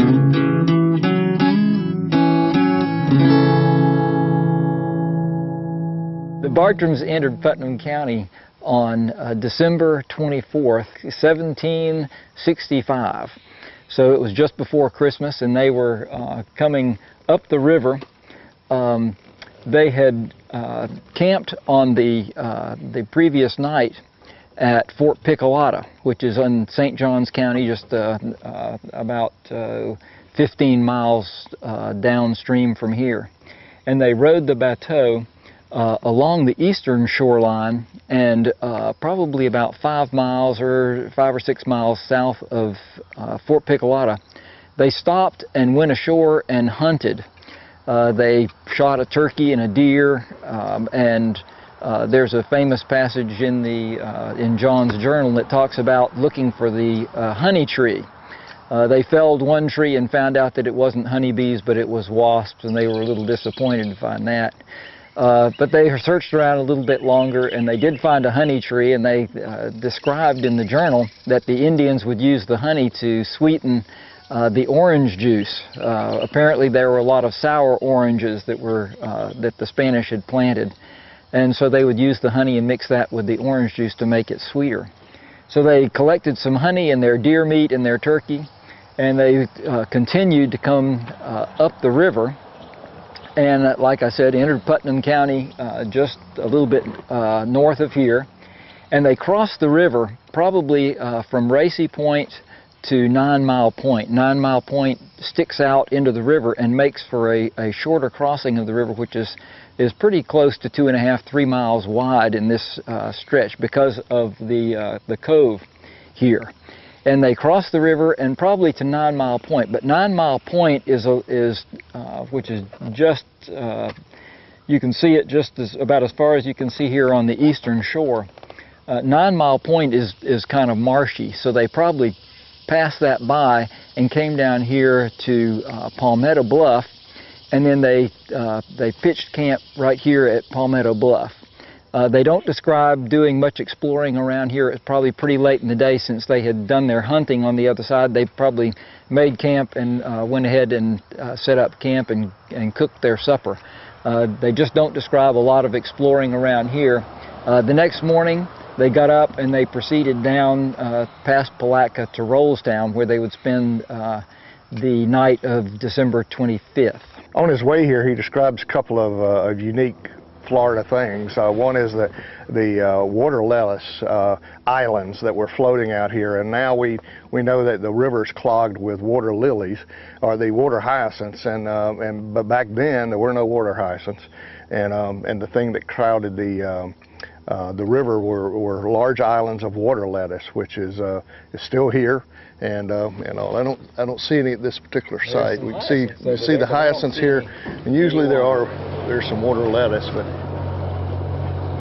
The Bartrams entered Putnam County on December 24th, 1765. So it was just before Christmas, and they were coming up the river. They had camped on the previous night at Fort Piccolata, which is in St. Johns County, just about 15 miles downstream from here. And they rode the bateau along the eastern shoreline and probably about 5 or 6 miles south of Fort Piccolata. They stopped and went ashore and hunted. They shot a turkey and a deer, and there's a famous passage in John's journal that talks about looking for the honey tree. They felled one tree and found out that it wasn't honeybees, but it was wasps, and they were a little disappointed to find that. But they searched around a little bit longer, and they did find a honey tree, and they described in the journal that the Indians would use the honey to sweeten the orange juice. Apparently there were a lot of sour oranges that the Spanish had planted, and so they would use the honey and mix that with the orange juice to make it sweeter. So they collected some honey and their deer meat and their turkey, and they continued to come up the river, and like I said, entered Putnam County just a little bit north of here, and they crossed the river probably from Racy Point to 9 Mile Point. 9 Mile Point sticks out into the river and makes for a shorter crossing of the river, which is pretty close to 2.5–3 miles wide in this stretch because of the cove here. And they crossed the river and probably to 9 Mile Point. But 9 Mile Point which is just you can see it just about as far as you can see here on the eastern shore. 9 Mile Point is kind of marshy, so they probably passed that by and came down here to Palmetto Bluff, and then they pitched camp right here at Palmetto Bluff. They don't describe doing much exploring around here. It's probably pretty late in the day since they had done their hunting on the other side. They probably made camp and went ahead and set up camp and cooked their supper. They just don't describe a lot of exploring around here. The next morning, they got up and they proceeded down past Palatka to Rollstown, where they would spend the night of December 25th. On his way here, he describes a couple of unique Florida things. One is the water lettuce islands that were floating out here, and now we know that the river's clogged with water lilies, or the water hyacinths, but back then there were no water hyacinths, and the thing that crowded the river were large islands of water lettuce, which is still here, and I don't see any at this particular site. We can see the hyacinths here, and usually there's some water lettuce, but